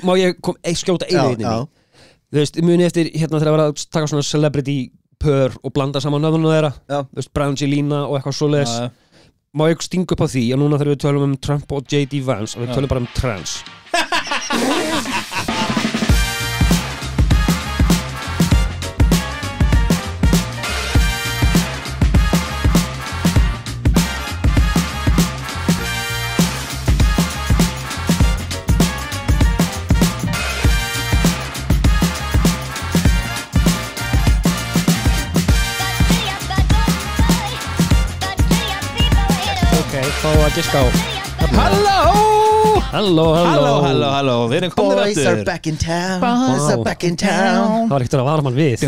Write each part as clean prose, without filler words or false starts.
Má ég skjóta einu inn í? Þú veist, muni eftir hérna þegar að vera að taka svona celebrity pör og blanda saman nöfnum þeirra Þú veist, Brangelina og eitthvað svoleiðis Má ég stinga upp á því að núna þegar við tölum Trump og J.D. Vance og við tölum bara trans Þá að giska á Halló Við erum komnir Boys are back in town Það var ekkert að vara mann við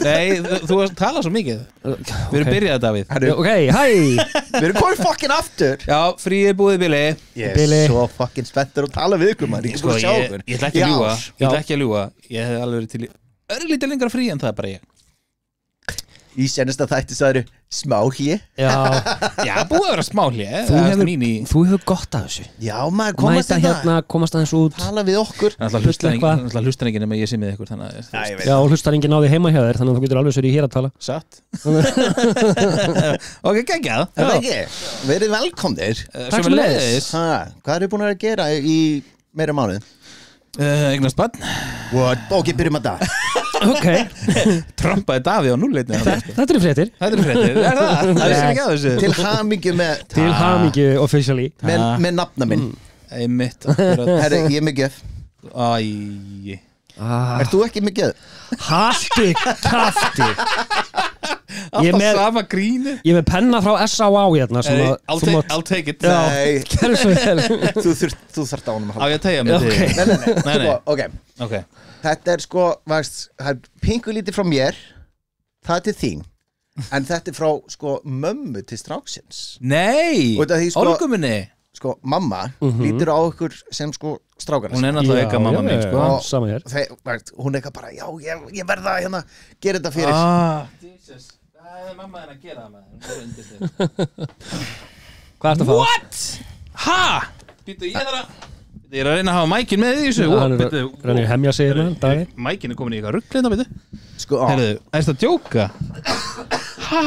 Nei, þú talar svo mikið Við erum byrjað, Davíð Ok, hæ Við erum komið fucking aftur Já, frí er búið, Billy Ég er svo fucking spenntur að tala við ykkur maður Ég ætla ekki að ljúga Ég hef alveg verið til í örlítið lengra frí en það er bara ég Í senasta þætti sagður smá hlé Já, búið að vera smá hlé Þú hefur gott af þessu Já, maður komast komast aðeins út Tala við okkur Það hlustar enginn nema ég sé með ykkur Já, hlustar enginn á því heima hjá þér Þannig að þú getur alveg sér í hér að tala Satt Ok, geggjað Verið velkomnir Takk sem leiðis Hvað eru búin að gera í meira mánuð? Eignast barn Ok, byrjum að það Ok Trampaði Davíð á núlleitni Þetta eru fréttir Er það? Það er ekki að þessu Til hamingju með Til hamingju officially Með nafna minn Einmitt Herri, ég er með gjöf Æ Ert þú ekki með gjöf? Haltu kafti Alltaf sama gríni Ég er með penna frá S.A.A. hérna I'll take it Nei Gerðu svo vel Þú þarft á honum að Á ég að tegja mig þig Nei Ok Þetta er sko, það er pingulítið frá mér Það er til þín En þetta er frá sko mömmu til stráksins Nei, Olguminni Sko, mamma lítur á ykkur sem sko strákar Hún er náttúrulega eitthvað mamma mig sko Sama hér Hún er eitthvað bara, já, ég verða hérna gera þetta fyrir Jesus, það er mamma henn að gera það með Hvað ertu að fá? What? Ha? Býtu, ég er að reyna að hafa mækin með því þessu Rennir hemja sig hérna Mækin er komin í eitthvað ruggleina, veitu Sko, Herðu, er þetta að djóka? Ha?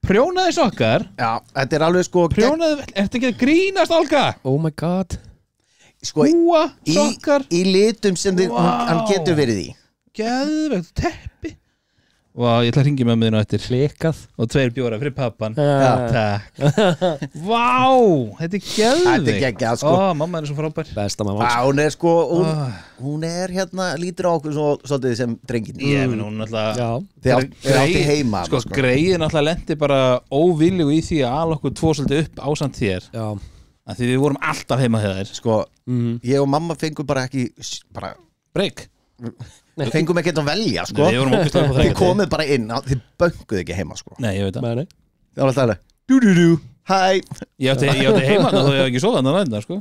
Prjónaði sokkar? Já, þetta er alveg sko Prjónaði, ertu ekki að grínast, Olga? Oh my god Sko, Húa, sokkar í litum sem hann getur verið í Geðvegt, teppi Vá, ég ætla að hringja með þínu eftir Klikað Og 2 bjóra fyrir pappan Takk Vá, þetta er geðveikt Þetta er geggjað sko Mamma er svo frábær Besta mamma Hún er sko, hún er hérna lítur á okkur svolítið sem drengin Ég minn hún alltaf Þið átti heima Sko, greiðin alltaf lendi bara óviljugu í því að ala okkur 2 svolítið upp ásamt þér Já Því við vorum alltaf heima hjá þér Sko, ég og mamma fengum bara ekki Break Við fengum ekki að velja sko Þið komið bara inn, þið bönguð ekki heima sko Nei, ég veit það Það var alltaf Hæ Ég átti heima þá ég hef ekki sofað þannig að sko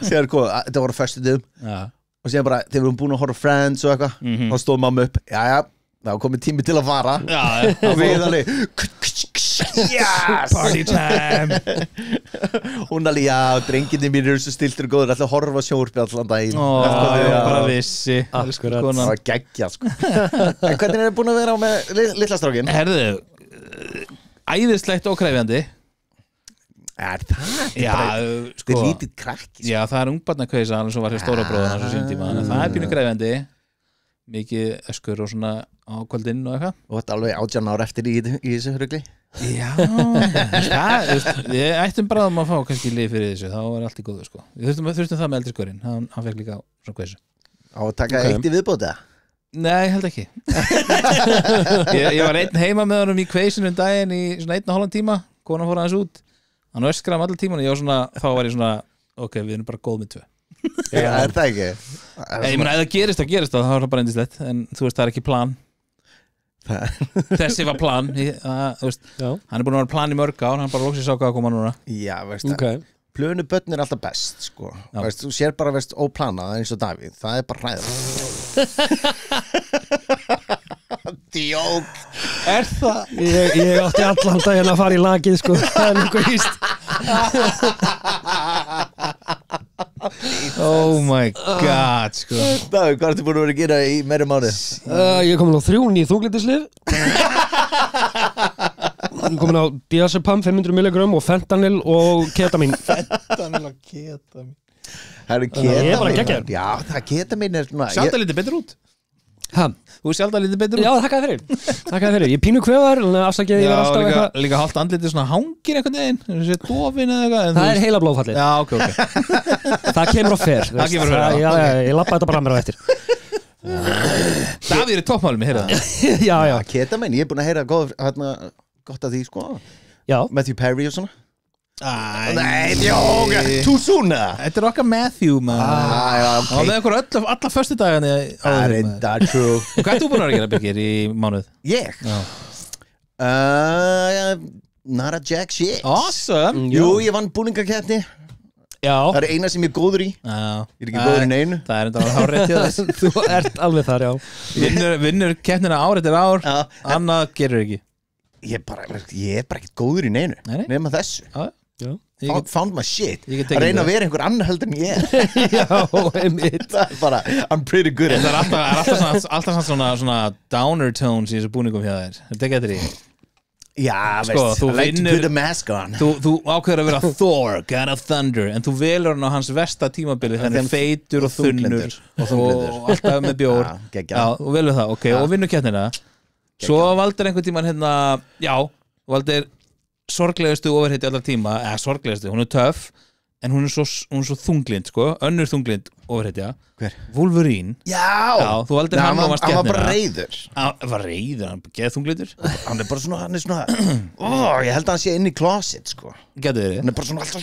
Sér hvað, þetta voru föstudum Og sér bara, þegar við erum búin að horfa Friends og eitthvað Þá stóð mamma upp, jæja, það var komið tími til að fara Og við alveg Yes Party time Hún alveg, já, drenginni mín eru svo stiltur og góður Alltaf að horfa sjónvarpi allan daginn Bara vissi Það var geggja sko En hvernig er þið búin að vera á með litla strákin? Herðu, æðislegt og krefjandi Er það? Já, sko Þetta er lítið krakki Já, það er ungbarnakveisa hann sem var hér stóra bróðan á sín tíma Það er pínu krefjandi Mikið öskur og svona á kvöldinn og eitthvað Og þetta alveg 18 ára eftir í þessu hrugli Já, við ættum bara að fá kannski lið fyrir þessu, þá er allt í góðu sko. Við þurftum það með eldri skorinn, hann fekk líka svona kveisu. Á að taka eitt í viðbóta? Nei, held ekki. Ég var einn heima með honum í kveisinu daginn í svona 1,5 tíma, konan fór aðeins út, hann öskraði allir tíman og ég var svona, þá var ég svona, ok, við erum bara góð með 2. Já, er það ekki? Ég meina, ef það gerist það, þá er það bara eindislegt, en þú veist, það er ekki plan. Þessi var plan hann er búin að vera plan í mörg ár hann bara loksins sá hvað að koma núna já, veist það plönu börn er alltaf best sko. Veist, þú sér bara óplanað eins og Davíð það er bara hræður djók er það? Ég átti allan daginn að fara í lagið sko. Það er nokkuð hýst Oh my god, sko Dagur, hvað ertu búin að vera að gera í meiri mánuð? Ég er komin á 3 ný þunglyndislyf Ég er komin á diazepam 500 mg og fentanyl og ketamin Fentanyl og ketamin Það Ég er bara geggjaður. Já, það ketamin er svona Sjálf það lítið betur út Ha? Þú sjálf það lítið betur út Já, þakkaði fyrir Ég er pínu kveðar, afsakið ég er alltaf eitthvað líka hálft andlitið svona hangir einhvern veginn Þessi dofin eða eitthvað Það er heila blóðfallið Já, ok Það kemur á fer Það kemur á fer, Já, ég lappa þetta bara mér á eftir Davíð er toppmálum, ég heyrða það Já Ketamin, ég er búin að heyra gott af því, sko Já Matthew Perry og svona Nei, jóga, too soon Þetta er okkar Matthew, maður ok Og með okkur alla föstudagana Það er enda true Hvað er þú búin að gera, Birgir, í mánuð? Ég? Not a jack shit Awesome Jú, ég vann búningakeppni Já Það er eina sem ég er góður í Ég er ekki góður í neinu Það er enda hárrétt hjá þess Þú ert alveg þar, já Vinnur keppnina ár eftir ár Annað gerur ekki Ég er bara ekki góður í neinu Nefna þessu Found my shit Að reyna að vera einhver annar heldur en ég er Já, einmitt Það er bara, I'm pretty good Það er alltaf svona downer tones í þessu búningum hjá þér Þetta ekki eftir því Já, veist, I like to put a mask on Þú ákveður að vera Thor, God of Thunder En þú velur hann á hans versta tímabili Þannig feitur og þunnur Og alltaf með bjór Já, þú velur það, ok, og vinnu keppnina Svo valdir einhvern tímann hérna Já, valdir sorglegustu overhiti allar tíma eða sorglegustu, hún er töff en hún er svo þunglind, sko önnur þunglind overhitja Hver? Wolverine Já, þú valdir hann og varst hann var keppnina bara reiður Hann var reiður, hann geð þunglindur Hann er bara svona, ég held að hann sé inn í closet, sko Getur þér Hann er bara svona alltaf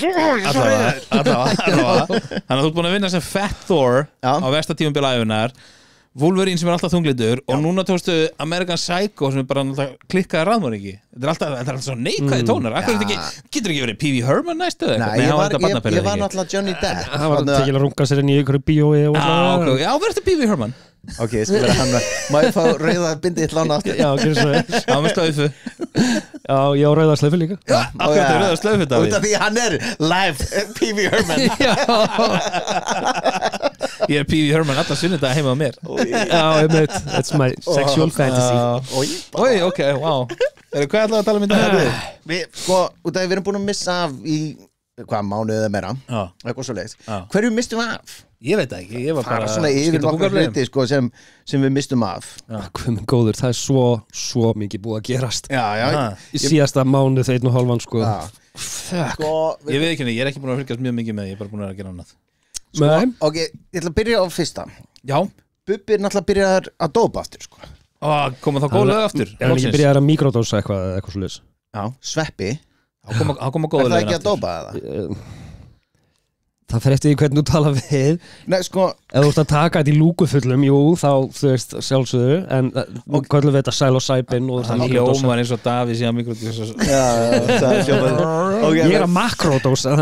Allavega Þannig að þú ert búin að vinna sem Fat Thor á versta tímabil ævinnar Wolverine sem er alltaf þunglindur og núna tókstu American Psycho sem er bara klikkaði raðmóringi Þetta er alltaf svo neikvæði tónar Getur ekki verið Pee-wee Herman næstu eða Nei, ég var náttúrulega Johnny Depp Það var til að runga sér inn í ykkur bíói Já, verður Pee-wee Herman Ok, ég skal vera hann Má ég fá rauða bindið eitt lána aftur? Já, gerðu svo Já, með slaufu Já, ég á rauða slaufu líka Já, akkurat er rauða slaufu þetta Út af því hann er live Pee-wee Herman Ég er Pee-wee Herman alltaf sunnudag heima á mér Já, that's my sexual fantasy Ói, ok, wow Hvað ætlaðu að tala um í dag? Sko, út af því við erum búin að missa af í hvað, mánuðið eða meira eitthvað svo leiðis Hverju mistum við af? Ég veit ekki, ég var bara svona yfir nokkar hluti sko, sem við mistum af Hvað minn góður, það er svo mikið búið að gerast Já Í síðasta mánuð þeir nú hálfan sko Ég veit ekki, ég er ekki búin að fylgjast mjög mikið með ég er bara búin að gera annað Ok, ég ætla að byrja á fyrsta Já Bubbi er náttúrulega byrjað að dópa aftur sko. Koma þá góð lög aftur Er hann ekki byrjað að mikrodósa eitthvað svo leiðis Já, Sveppi Hann koma góð lög aftur Er það ekki að dópa það? Það fer eftir því hvernig þú tala við Nei, sko Ef þú ert að taka þetta í lúkufullum, jú, þá, þú veist, sjálfsögðu En hvað við þetta psilocybin og það hljómar eins og Davíð síðan mikrodósa Já, það er hljómar Ég er að makrodósa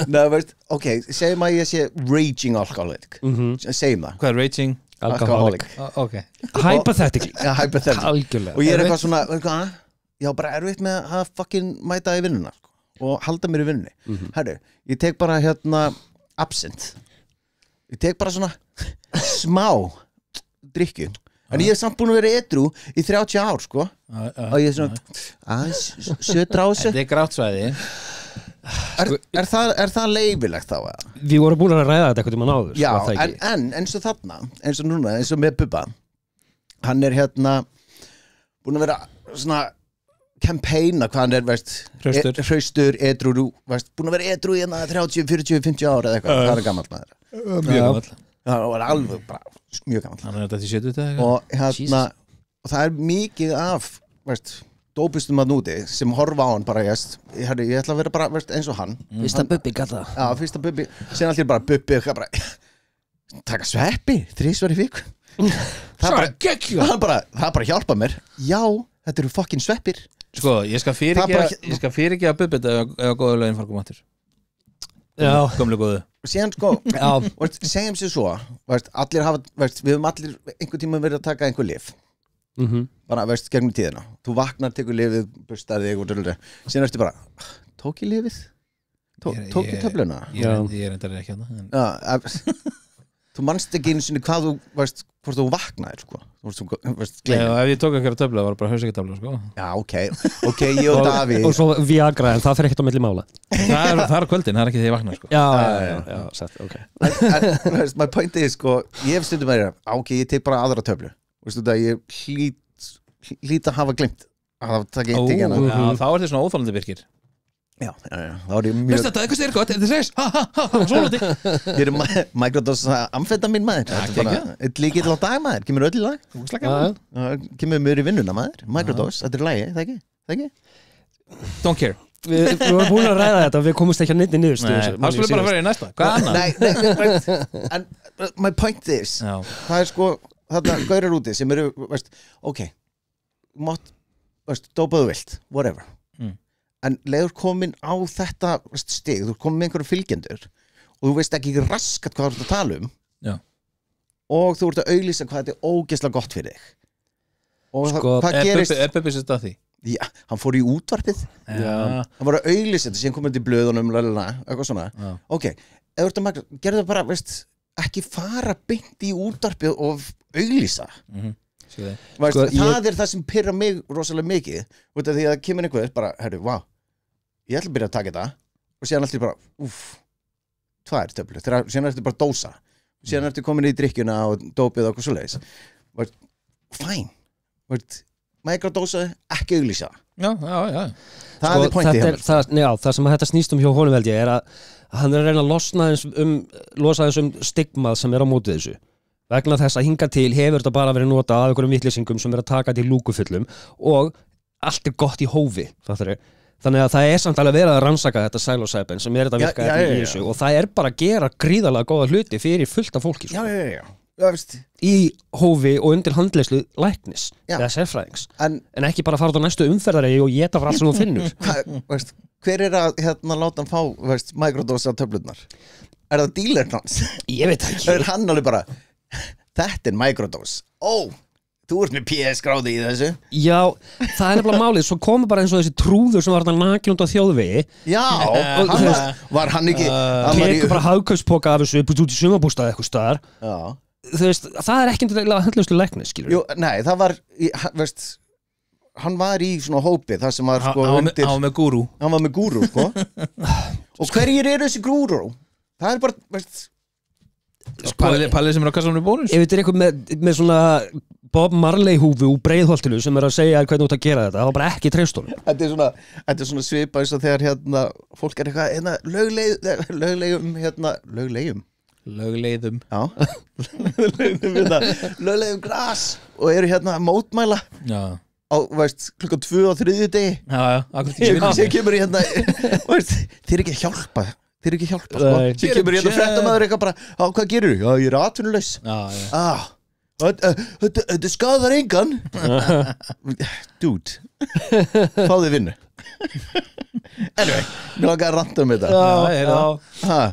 Nei, veist, ok, segjum að ég sé raging alcoholic Segjum það Hvað er raging? Alcoholic Hypothetically Algjörlega Og ég er eitthvað svona, já, bara erfitt með að fucking mæta í vinnuna og halda mér í vinnunni Herru, ég tek bara hérna absint Ég tek bara svona smá drykju En ég hef samt búin að vera edrú í 30 ár, sko Og ég er svona sötra á þessu Þetta er grátsvæði Er það leifilegt þá? Við vorum búin að ræða þetta eitthvað tíma náður Já, en eins og þarna eins og núna, eins og með Bubba hann er hérna búin að vera svona campaigna hvað hann er, veist hraustur, edrú, veist, búin að vera edrú í hérna 30, 40, 50 ára eða eitthvað, það er gammalt maður Mjög gammalt Það var alveg bara mjög gammalt Hann er þetta í 70 eða og hérna, og það er mikið af, veist dópistum að núti sem horfa á hann bara ég ætla að vera bara, veist, eins og hann Fyrsta Bubbi gata Já, fyrsta Bubbi, sen allir bara Bubbi bara, taka Sveppi 3 svar í viku Það bara hjálpa mér Já, þetta eru fucking sveppir Sko, ég skal fyrirgefa Bubbi eða góðu lögin fara koma aftur Já Gömlu góðu Síðan sko, segjum sér svo veist, allir hafa, veist, við höfum allir einhver tíma verið að taka einhver lyf bara, veist, gegnum tíðina Þú vaknar, tekur lyfið, bustar þig og síðan ertu bara, tók ég lyfið? Tók í töfluna? Ég er endar ekki hérna Þú manst ekki einu sinni hvað þú veist, hvort þú vaknaðir sko. Ef ég tók einhverja töflu, það var bara hausækjatöflu sko. Já, ok, ég og Davíð Og svo Viagra, en það fer ekkert á milli mála Það er kvöldin, það er ekki þegar ég vakna sko. Já, sett, ok En my point is sko, ég hef stundum meira ok, ég tek bara aðra töflu Veistu það, ég hlýt að hafa glimt að það taka eitt ekki hana Já, þá er þetta svona óþólandi virkir Já, þá er ég mjög Veistu þetta, eitthvað styrir gott, þetta segis Svólandi Ég er microdose amfetamin maður Þetta er bara eitt líkill á dag maður Kemur öll í lag Kemur mjög í vinnuna maður Microdose, þetta er lagi, það ekki? Don't care Við varum búin að ræða þetta og við komumst ekki að neitt niður Það skulle bara vera í næsta Hvað annað? Nei, en my point is það er sko, þetta gaurar úti sem eru, ok mátt, dópaðu vilt, whatever en leiður komin á þetta stig, þú komin með einhverju fylgjendur og þú veist ekki raskat hvað þú ert að tala Já. Og þú ert að auglýsa hvað þetta er ógeðslega gott fyrir þig og sko, hvað gerist Er Bubbi sér stað því? Já, hann fór í útvarpið hann var að auglýsa þetta, síðan komið til blöðunum eitthvað svona, ok ef þú ert að magna, gerðu það bara, ekki fara beint í útvarpið og auglýsa það er það sem pirrar mig rosalega mikið út af því að kemur einhver bara, herru, vá ég ætla að byrja að taka þetta og síðan alltaf bara, tvær töflur síðan ertu bara dósa síðan ertu komin í drikkjuna og dópið og okkur svoleiðis fæn microdósa, ekki auglýsa Já það er pointið það sem þetta snýst hjá honum held ég er að hann er að reyna að losa þessum stigmað sem er á móti þessu vegna þess að hinga til hefur þetta bara verið notað af einhverjum vitleysingum sem er að taka til lúkufullum og allt er gott í hófi þannig að það er samt alveg verið að rannsaka þetta psilocybin sem er þetta virka í þessu og það er bara að gera gríðarlega góða hluti fyrir fullt af fólki í hófi og undir handleyslu læknis eða sérfræðings en ekki bara fara á næstu umferðari og geta fyrir allt sem þú finnur hver er að láta hann fá microdose af töflurnar? Er það dílerinn hans? Ég veit ekki Er hann alveg bara þetta er microdose þú ert með PS gráði í þessu Já, það er nefnilega málið svo komu bara eins og þessi trúður sem var þarna nakinn út á þjóðvegi var hann ekki tekur bara hagkaupspoka af þessu út í sumarbústað eitthvað staðar þú veist, það er ekki handlauslu læknis Jú, nei, það var hann var í svona hópi þar sem var sko undir hann var með gúrú sko og hverjir eru þessi gúrú? Það er bara, Palli sem er á kassanum í bónus Ef þetta er eitthvað með svona Bob Marley húfu úr Breiðholtinu sem er að segja hvernig þú ert að gera þetta, það var bara ekki treystónum Þetta er svona svipa eins og þegar fólk er eitthvað lögleiðum lögleiðum gras og eru mótmæla á, klukkan 2 á þriðjudegi sem kemur í þeir eru ekki að hjálpa sko. Sér kemur fréttamaður eitthvað bara hvað gerur þú? Já, ég er atvinnulaus Þetta skadar engan Dude Fáðu vinnu Anyway, mér langar að ranta þetta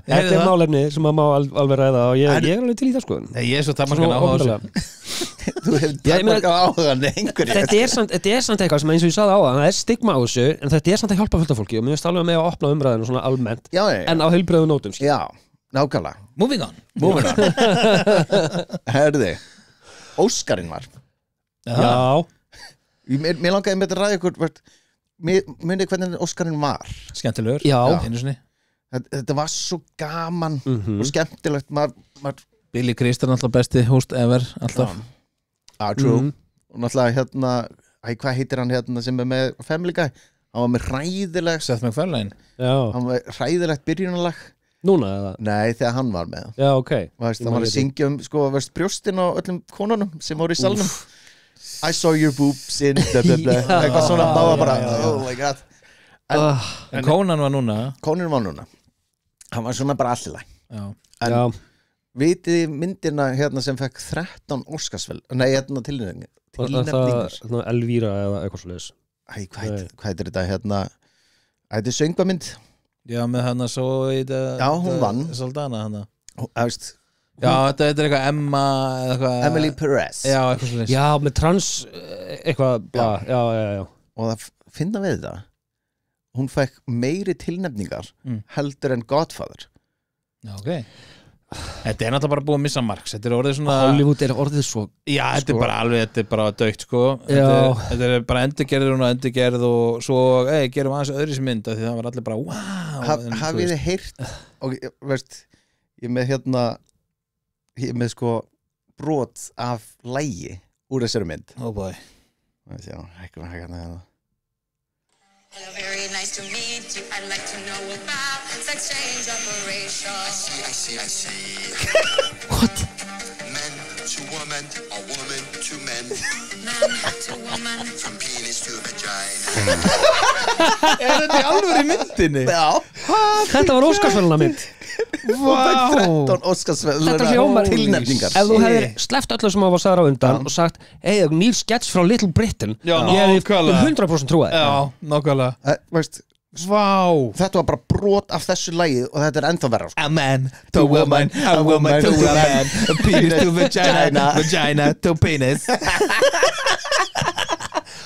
Þetta er málefni sem maður má alveg ræða og ég er alveg til í það sko Ég er svo takmarkan áhuga Þú hefur takmarkan áhuga Þetta er samt eitthvað sem eins og ég sagði á það er stigma á þessu, en þetta er samt að hjálpa fullt af fólki og mér finnst alveg með að opna umræðinu svona almennt en á heilbrigðum nótum Já, nákvæmlega Moving on Herði, Óskarinn var Já Mér langaði með að ræða ykkur Munið hvernig Óskarinn var Skemmtilegur Þetta var svo gaman og skemmtilegt Billy Crystal alltaf besti host ever alltaf True og náttúrulega hvað heitir hann sem er með Family Guy hann var með hræðilegt Seth MacFarlane hann var hræðilegt byrjunarlag Núna eða? Nei, þegar hann var með Já, ok hann var að syngja sko, brjóstin á öllum konunum sem voru í salnum I saw your boobs in eitthvað svona, það var bara oh my god en Conan var núna hann var svona bara allilæg en vitið myndina sem fekk 13 Óskarsvel nei, tilnefningar Elvíra eða eitthvað svoleiðis hvað heitir þetta þetta er söngvamynd já, með hana svo já, hún vann Saldana hana já, þetta er eitthvað Emma Emily Perez já, eitthvað svoleiðis já, með trans eitthvað já og það finna við þetta hún fekk meiri tilnefningar heldur en Godfather. Já, ok. Þetta náttúrulega bara búið að missa marks. Þetta orðið svona Hollywood orðið svo Já, þetta bara alveg, þetta bara dautt sko. Þetta bara endurgerð og svo, gerum aðeins öðru sem mynd því það var allir bara, wow. Hafið þið heyrt og veist, ég með sko brot af lagi úr þessari mynd. Oh boy. Já, ekki Hello, very nice to meet you. I'd like to know about sex change operation. I see. What? Men to woman, or woman to men. Man to woman, from penis to vagina. Þetta í alvöru myndinni? Já. Þetta var Óskarsverðlauna mynd. Vá. 13 Óskarsverðlauna tilnefningar. Ef þú hefðir sleppt öllu sem var sagður á undan og sagt, nýr sketch frá Little Britain, ég hefði 100% trúið. Já, nákvæmlega. Veist, Vá. Þetta var bara brot af þessu lagi og þetta ennþá verra sko. A man to woman, a woman to man, a penis to vagina, vagina to penis.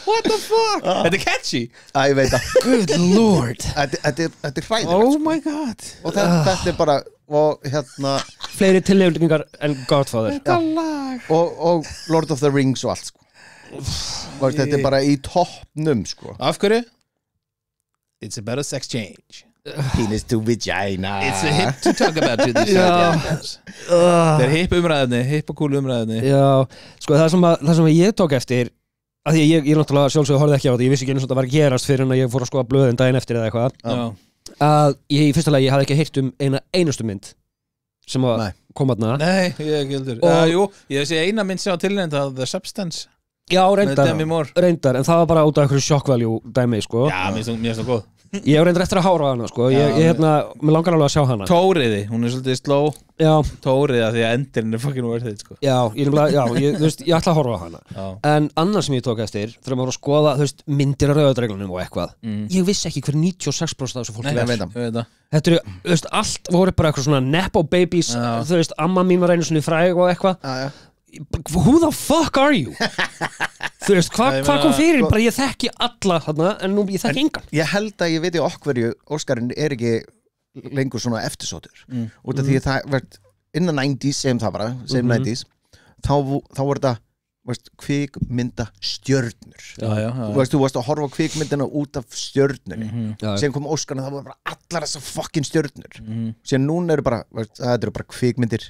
What the fuck? Þetta catchy. Ég veit það. Good lord. Þetta hræðilegt. Oh my god. Og þetta bara og fleiri tilnefningar en Godfather. Lag. Og Lord of the Rings og allt sko. Þetta bara í toppnum sko. Af hverju? It's about a sex change. Penis to vagina. It's a hip to talk about to these ideas. Það hip umræðinni, hip og cool umræðinni. Já, sko það sem ég tók eftir að því ég náttúrulega sjálfsögðu horfði ekki á þetta, ég vissi ekki eins og þetta var að gerast fyrir en að ég fór að skoða blöðin daginn eftir eða eitthvað að ég í fyrsta lagi hafði ekki heyrt einastu mynd sem að koma þarna. Nei, ég ekki heldur. Jú, ég sé eina mynd sem á tilnefnd að The Substance. Já, reyndar, en það var bara út af einhverju shock value dæmi, sko. Já, mér finnst það góð. Ég hef reyndar eftir að hára á hana, sko. Mér langar alveg að sjá hana. Tóriði, hún svolítið slow. Já. Tóriði því að endirinn fucking worth it, sko. Já, ég ætla að horfa á hana. Já. En annars sem ég tók eftir, þegar maður var að skoða, myndir að rauðadreglunum og eitthvað. Ég vissi ekki hver 96% af þessu fólki Nei, ég veit það. Þetta eru, allt voru bara eitthvað svona nepo babies, amma mín var einu svona fræg og eitthvað. Who the fuck are you? Þú veist, hvað kom fyrir? Bara ég þekki alla þarna, en nú ég þekki engan. Ég held að ég veit í okkverju Óskarinn ekki lengur svona eftirsóttur út af því að það verð in the 90s, segjum það bara, 90s þá voru þetta kvikmynda stjörnur. Þú varst að horfa á kvikmyndina út af stjörnunni sem kom Óskarinn, það voru bara allar þessar fucking stjörnur sem núna eru bara, það eru bara kvikmyndir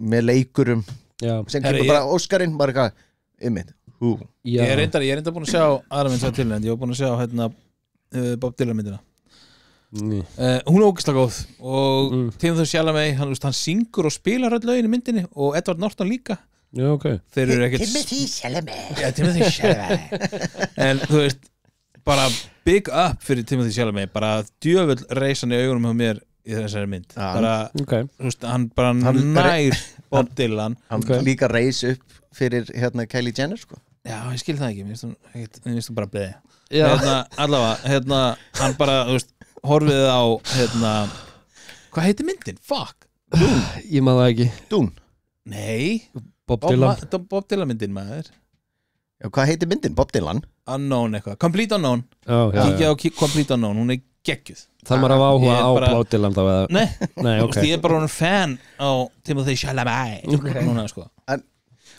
með leikurum sem kemur bara Óskarinn bara eitthvað Ég er reynda búin að sjá aðra mynd sem er tilnefnd, ég var búin að sjá Bob Dylan myndina hún er ógeðslega góð og Timothée Chalamet, hann syngur og spilar öll lögin í myndinni og Edward Norton líka. Já, ok. Timothée Chalamet. Já, Timothée Chalamet. En þú veist, bara big up fyrir Timothée Chalamet, bara djöfull reisan í augunum hjá mér í þessari mynd. Bara, þú veist, hann bara nær Bob Dylan. Hann líka reis upp fyrir Kylie Jenner, sko. Já, ég skil það ekki, mér finnst þú bara bleið. Allavega, hann bara, þú veist, horfið á, hvað heitir myndin? Fuck! Dune. Ég maður það ekki. Dune? Nei. Bob Dylan. Bob Dylan myndin, maður. Já, hvað heitir myndin? Bob Dylan? Unknown eitthvað. Complete Unknown. Kíkja á Complete Unknown, hún er geggjuð. Það maður að áhuga á Bob Dylan þá eða? Nei, ok. Ég er bara hann fan á Timothée Chalamet. Núna, sko. En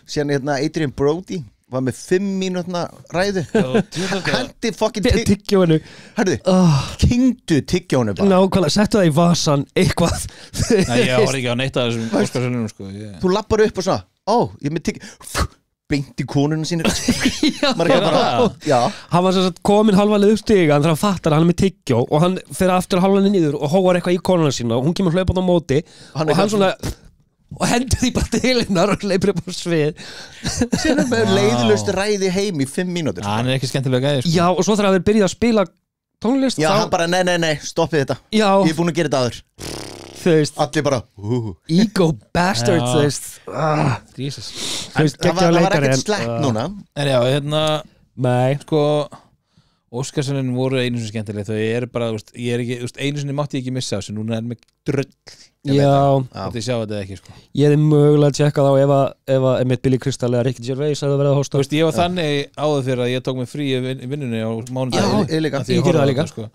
síðan Adrian Brody var með 5 mínútna ræðu. Hætti fucking tyggjóinu. Hörðu, kyngdu tyggjóinu bara. Nákvæmlega, settu það í vasan eitthvað. Nei, ég var ekki á neitt að þessum Óskarsverðlaunum, sko. Þú lappar upp og svona, ég er með tyggjóinu. Beint í konunum sínir. Hann var svo komin halvanlega upp stiga þannig að hann fattar að hann er með tyggjó og hann fer aftur halvanlega niður og hóar eitthvað í konuna sína og hún kemur hlaupað á móti og hann svona og hendur því bara til hennar og leipur upp á svið. Síðan er með leiðilegust ræði heim í 5 mínútur. Hann er ekki skemmtilega gæði, sko. Já, og svo þegar þeir byrja að spila tónlist Já, hann bara, nei, stoppið þetta. Já. Ég er búin að gera þetta áður. Allir bara ego bastard, þú veist. Jesus. Það var ekkert slepp núna. En já, nei, sko Óskarssölunin voru einu sinni skemmtileg, þau eru bara, ég er ekki, einu sinni mátti ég ekki missa þessu, núna er mig dröll. Já. Þetta sjá þetta ekki, sko. Ég hefði mögulega að tjekka þá ef að Emmett Billy Crystal eða Ricky Gervais hefði verið að hósta. Ég var þannig áður fyrir að ég tók mig frí í vinnunni á mánudaginn. Já, ég gerði það líka. Sko.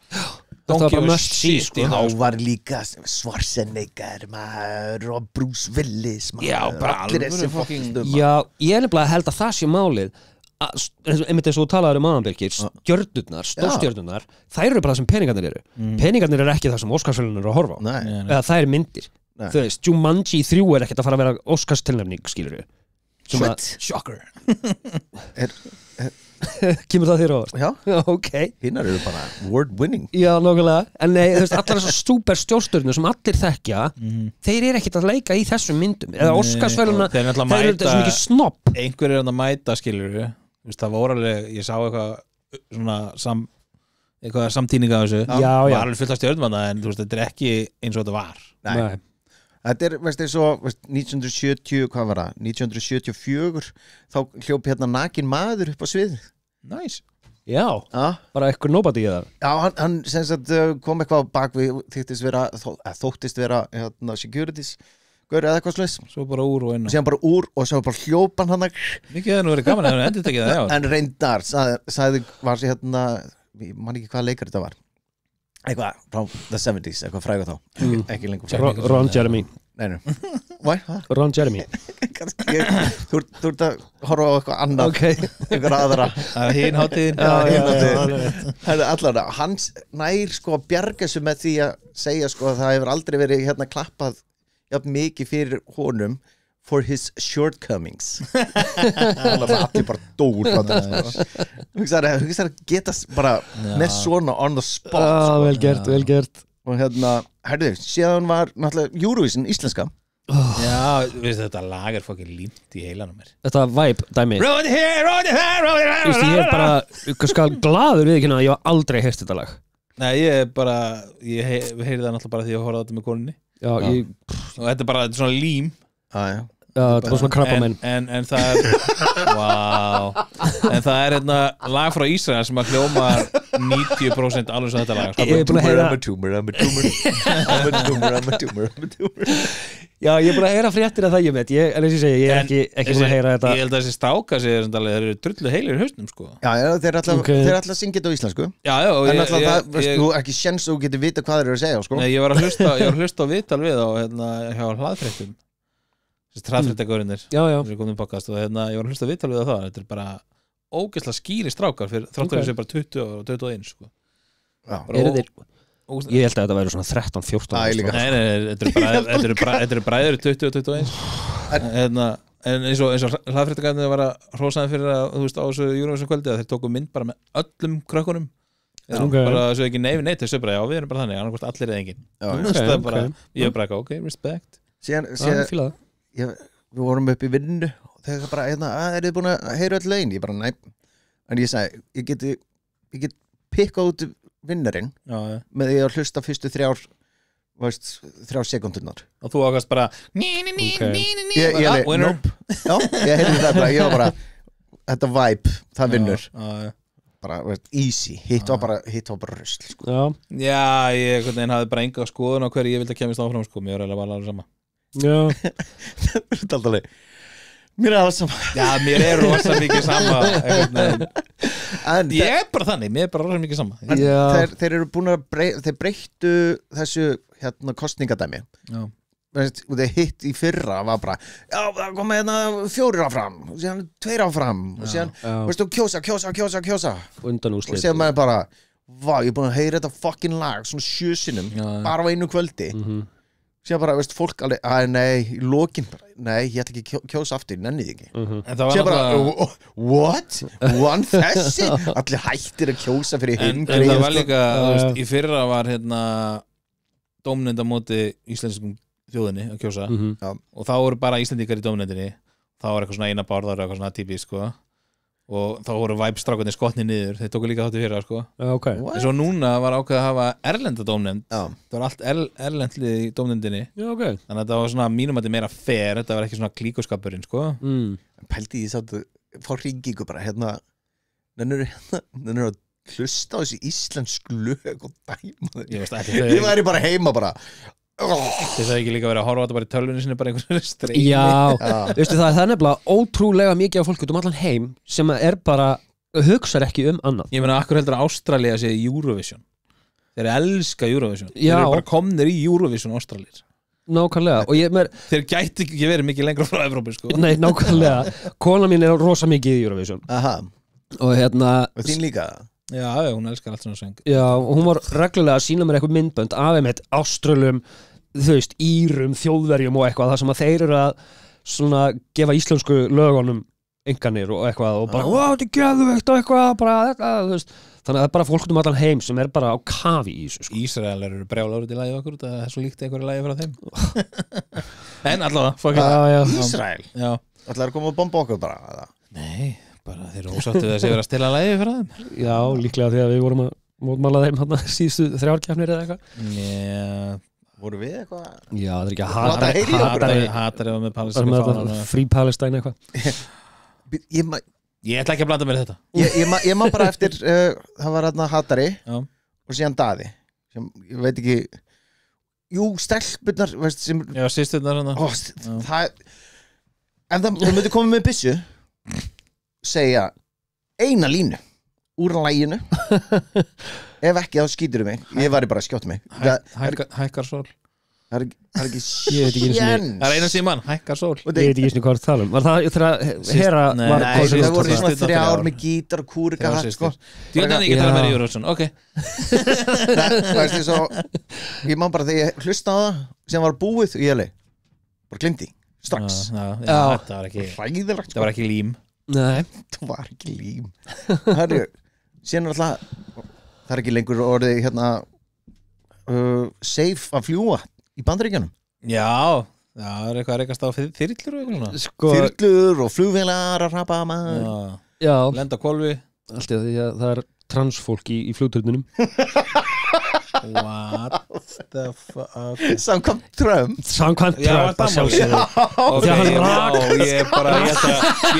Það var bara must see, sko. Þá var líka Schwarzenegger maður og Bruce Willis maður. Já, bara allir þessi fucking Já, ég er nefnilega held að það sé málið einmitt eins og þú talaður Aðanbyrgir stjörnurnar, stórstjörnurnar þær eru bara það sem peningarnir eru peningarnir eru ekki það sem Óskarsverðlaunin eru að horfa á eða það er myndir þú veist, Jumanji 3 er ekkert að fara að vera Óskarstilnefning, skilur við Shocker Kemur það þér á það? Já, ok hinnar eru bara word winning Já, nákvæmlega, en nei, þú veist, allar þessar stúper stjórnstjörnur sem allir þekkja þeir eru ekkert að leika í þessum myndum eða Óskarsverðlauna, þeir eru þetta svo mikið snobb einhver er að mæta, skilur við það var alveg, ég sá eitthvað svona eitthvað samtíninga af þessu var alveg fullt af stjörnum en þú veist, þetta er ekki eins og þetta var Nei. Þetta er, veist, eins og 1970, hvað var það? 1974 þá hljóp hérna nakin maður upp á svið Nice Já, bara eitthvað nobody eða Já, hann sem sagt kom eitthvað bak við þóttist vera hérna, securities gaur eða eitthvað slags Svo bara úr og inn Síðan bara úr og svo bara hljópan hann Mikið það nú verið gaman að hann endur tekið það, já En reyndar, sagði var sér hérna ég man ekki hvað leikar þetta var eitthvað frá the 70s eitthvað frægur þá ekki lengur Ron Jeremy Nei Ron Jeremy Þú ert að horfa á eitthvað annað eitthvað aðra Hinn hátíðin Allavega, hans nær sko að bjarga sig með því að segja sko að það hefur aldrei verið hérna klappað jafn mikið fyrir honum for his shortcomings allir bara dór hugsaði að geta bara með svona on the spot sko. vel gert og hérna, herðu, síðan var náttúrulega Eurovision íslenska Já, veist þetta lag er fokkin límt í heilanum mér Þetta vibe dæmi Road here Ég er bara skal glaður við ekki að ég var aldrei heyrst þetta lag Nei, ég er bara ég heyrði það náttúrulega bara því að horfa á þetta með koninni Já, og þetta er bara þetta er svona lím Já, þetta var svona krabbamenn en það er en það er hérna lag frá Ísrael sem að hljóma 90% alveg sem þetta lag Ég er búin að heyra I'm a tumor Já, ég er búin að heyra fréttir að það ég veit en eins og ég segi, ég er ekki búin að heyra þetta Ég held að þessi stráka sér þeir eru drullu heilir í hausnum sko Já, þeir ætla að syngja þetta á íslensku Já, en alltaf það, þú ekki sjens þú getur vita hvað þeir eru að segja sko Nei, ég var að hlusta á viðtal við á hjá hlaðfréttum Hraðfréttagörinir sem komum podcast og ég var að hlusta viðtal við það þetta er bara ógeðslega skýri strákar þráttur þessu bara 20 og 21 sko. Ég held að þetta væri svona 13-14 Nei, þetta eru bræður 20 og 21 en eins og hlaðfréttagörinir var að hrósaði fyrir að þú veist á þessu Eurovision kvöldi að þeir tóku mynd bara með öllum krökkunum bara þessu ekki neyfi þessu bara já við erum bara þannig annarkvæmst allir eða engin ég er bara ekki ok, respect síðan við vorum upp í vinnu og þegar bara, er þið búin að heyra öll lögin? Ég bara, næ en ég sagði, ég get pikkað út vinnarinn með því að hlusta fyrstu 3 sekúndurnar og þú ákast bara nope já, ég heyrði þetta, ég var bara þetta vibe, það vinnur bara, easy, hitt var bara rusl sko. Já, ég hafði bara enga skoðun á hverju ég vildi að kemast áfram sko, mér var alveg sama Já Það er alltaf leið Mér er alveg sama Já, mér er rosa mikið sama Ég er bara þannig, mér er bara rosa mikið sama Þeir eru búin að þeir breyttu þessu hérna kostningadæmi Já Þeir hitt í fyrra var bara já, það kom 4 áfram og síðan 2 áfram og síðan, veistu, kjósa Undanúrslit og síðan maður bara vá, ég er búin að heyra þetta fucking lag svona 7 sinnum bara á einu kvöldi síðan bara, veist, fólk alveg, nei, í lokin bara, nei, ég ætla ekki kjósa aftur, nennið ekki síðan bara, what? One þessi? Allir hættir að kjósa fyrir hinn en það var líka, í fyrra var dómnefnd á móti íslenskum þjóðinni að kjósa og þá voru bara Íslendingar í dómnefndinni þá var eitthvað svona eina bárðar og eitthvað svona típist, sko og þá voru væpstrákunni skotni niður þeir tóku líka þátt í fyrra sko en svo núna var ákveð að hafa erlenda dómnefnd það var allt erlendlið í dómnefndinni þannig að þetta var svona mínum að þetta meira fair þetta var ekki svona klíkuskapurinn sko pældi ég sátt fá hringingu bara nennur að hlusta á þessi íslensk lög og dæma Ég væri bara heima bara Þess að ekki líka verið að horfa á þetta bara í tölvunni sinni bara einhvern streymi Já, veistu það er nefnilega ótrúlega mikið af fólk út allan heim sem bara hugsar ekki annað. Ég meina, akkur heldur að Ástralía sé Eurovision Þeir elska Eurovision Já. Þeir bara komnir í Eurovision Ástralir Nákvæmlega og Þeir gæti ekki verið mikið lengra frá Evrópu sko. Nei, nákvæmlega Kona mín rosa mikið í Eurovision og og þín líka Já, hún elskar allt svona söng Já, og hún var reglulega að sína mér eitthvað myndbönd af einmitt Áströlum, þú veist, Írum, Þjóðverjum og eitthvað, það sem að þeir eru að svona gefa íslensku lögunum enganir og eitthvað og bara, þetta er geðveikt og eitthvað, bara þetta, þú veist þannig að það er bara fólk allan heim sem er bara á kafi í þessu sko. Ísraelar eru brjálar út í lagi okkur það er svo líkt einhverju lagi frá þeim En allavega, Ísrael? Já Ætlaðu að koma að bomba okkur bara? Nei, bara þeir eru ósáttu þess að vera að stila lagi fyrir þeim Já, líklega því að við vorum að mótmála þeim hann síðustu 3 keppnir eða eitthvað Já, voru við eitthvað? Já, það er ekki hatari með Palestínu Free Palestine eitthvað Ég ætla ekki að blanda mér þetta Ég má bara eftir það var hérna hatari og síðan Daði sem, ég veit ekki stelpurnar sem, Já, systurnar það en það myndi koma með byssu segja eina línu úr læginu ef ekki þá skýtur mig ég var bara að skjóta mig Hækkar sól Það er ekki séns Það er eina síman, hækkar sól Ég veit ekki hvað það tala Var það þegar Hera var það voru svona 3 ár með gítar og kúrika sko. Þú veit að ekki tala með Eurovision Ok Ég má bara þegar ég hlusta á það sem var búið og ég bara glimti strax Það var ekki lím Nei Það var ekki lím Síðan alltaf það er ekki lengur orðið hérna safe að fljúa í Bandaríkjunum Já, það er eitthvað að rekast á þyrlur og eitthvað sko, þyrlur og flugvélar að rapa Já, lenda á hvolfi Alltaf því að það er transfólk í flugturnunum What the fuck Samkvæmt Trump að sjálfsögðu Ég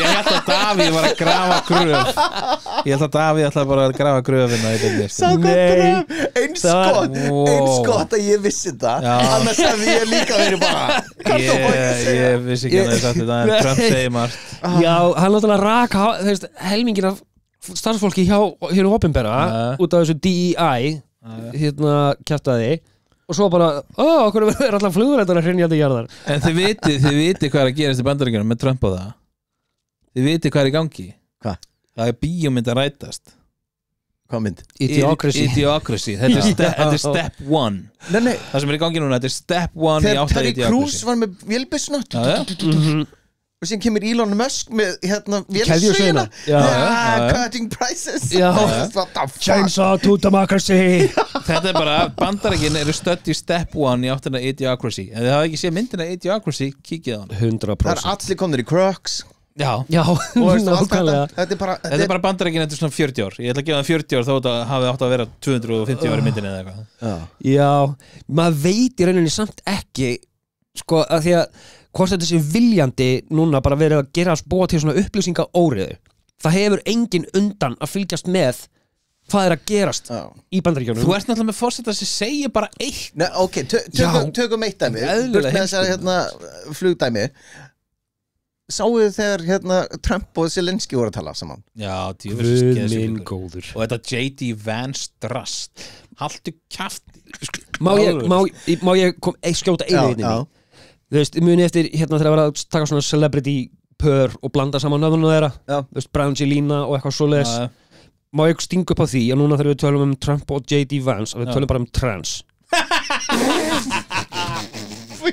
held að Davíð var að grafa gröf Ég held að Davíð ætlaði bara að grafa gröfina Samkvæmt Trump Eins gott að ég vissi það annars hefði ég líka verið bara Ég vissi ekki að það er sagt þetta en Trump segir margt Já, hann náttúrulega rak helmingin af starfsfólki hjá hérna opinbera út af þessu DEI hérna kjaftaði og svo bara, okkur er alltaf flugrættar að hrynja þetta jarðar En þið viti hvað er að gerast í Bandaríkjunum með Trump á það Þið viti hvað er í gangi Hvað? Það er bíómynd að rætast Hvað mynd? Idiocracy Þetta er step 1 Nei. Það sem er í gangi núna, þetta er step 1 í átt að Terry Crews var með vélbyssuna og síðan kemur Elon Musk með hérna vélsugina cutting prices Chainsaw to democracy Þetta er bara, Bandaríkin eru stödd í step 1 í áttina Idiocracy Ef þið hafa ekki séð myndina Idiocracy, kíkið á hann 100% Það er allir komnir í Crocs Já, nákvæmlega Þetta er bara Bandaríkin eftir svona 40 ár Ég ætla að gefa það 40 ár þó að hafi átt að vera 250 ári myndinni eða eitthvað Já, maður veit í rauninni samt ekki sko að því að hvort þetta sé viljandi núna bara verið að gera að búa til svona upplýsinga óriðu það hefur engin undan að fylgjast með hvað er að gerast í Bandaríkjunum Þú ert náttúrulega með fórseta sem segir bara eitt Nei, ok, tökum eitt dæmi burt með þessar hérna flugdæmi Sáuðu þegar hérna Trump og Zelensky voru að tala saman Já, minn góður og þetta J.D. Vance drast haltu kjaft Má ég skjóta einu inn í Þú veist, muni eftir hérna þegar að taka svona celebrity pör og blanda saman nöfnum þeirra Þú veist, Brangelina og eitthvað svoleiðis Má ég stinga upp á því að núna þegar við tölum Trump og J.D. Vance að við tölum bara trans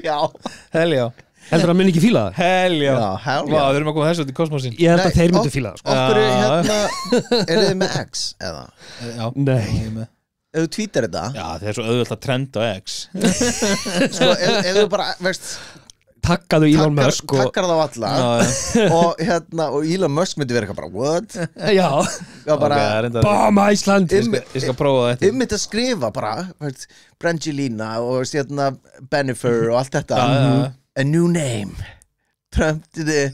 Já Hell já Heldur að muni ekki fíla það? Hell já Við erum að koma þessu út í kosmosin Ég held að þeir myndu fíla það Okkur hérna, eru þið með X eða? Já Nei Ef þú tweetar þetta Já, það er svo auðvöld að trenda á X Sko, ef þú bara, veist Takkaðu Elon Musk Takkar þá alla og hérna, og Elon Musk myndi vera eitthvað bara, what? Já bara, Bama Ísland Ég skal prófa þetta Myndi að skrifa bara, veist Brangelina og hérna Bennifer og allt þetta A new name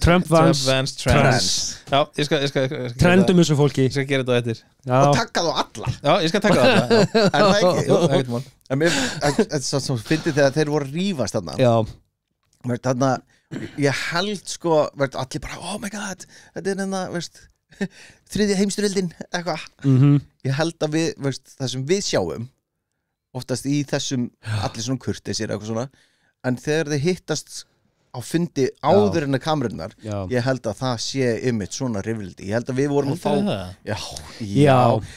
Trump vans trans. Já, ég skal Trendum þessu fólki. Ég skal gera þetta á eftir. Og taka þá alla. Já, ég skal taka það alla. En það ekki. Jú, ekkert mál. En mér fyndi þegar þeir voru að rífast þarna. Já. Þarna, ég held sko, allir bara, oh my god, þetta hérna, þriðja heimsstyrjöldin, eitthvað. Ég held að við, það sem við sjáum, oftast í þessum, allir svona kurteisir, eitthvað svona, en þegar þeir hittast á fundi áður en að kamerunnar, ég held að það sé einmitt svona rifrildi. Ég held að við vorum að fá Já,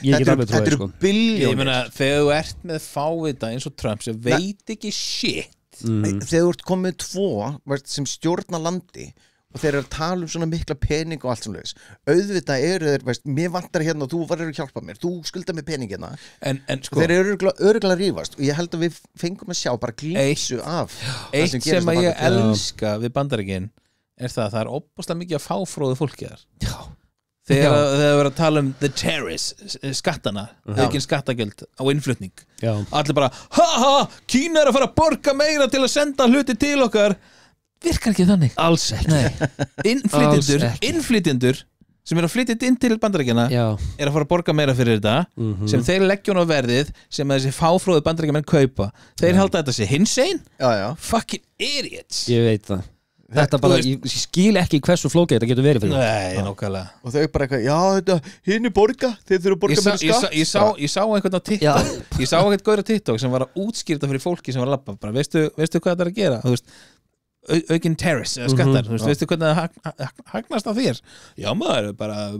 ég get alveg trúið, sko. Þetta eru billjónir. Ég meina, þegar þú ert með fávita eins og Trump sem veit ekki shit. Þegar þú ert komið tvo sem stjórna landi og þeir eru að tala um svona mikla pening og allt svona leis. Auðvitað eru þeir, mér vantar hérna og þú verður að hjálpa mér, þú skuldar mér pening hérna. En sko, þeir eru örugglega að rífast og ég held að við fengum að sjá bara glísu af eitt sem að ég elska við Bandaríkin er það er óbúslega mikið að fáfróðu fólki þar. Já. Þegar þau verður að tala um the tariffs, skattana, aukin skattagjöld á innflutning. Allir bara, Kína er að fara að borga meira til að senda hluti til okkar. Virkar ekki þannig. Alls ekki. Innflytjendur sem eru að flytja inn til Bandaríkjanna er að fara að borga meira fyrir þetta sem þeir leggja á verðið sem þessi fáfróðu Bandaríkjamenn kaupa. Þeir halda þetta sé hinsegin. Fucking idiots. Ég veit það. Þetta bara, ég skil ekki hversu flókið þetta getur verið fyrir. Nei, nákvæmlega. Og þau bara eitthvað, já, þetta, hinn er borga, þeir þurfa að borga meira skatt. Ég sá einhvern á TikTok, ég sá einhvern góður á TikTok sem var að útskýrta fyrir fólki sem var að labba, bara, veistu hvað þetta er að gera? Þú veist, aukin tariffs, skattar, þú veistu hvernig það hagnast af þér? Já, maður, bara,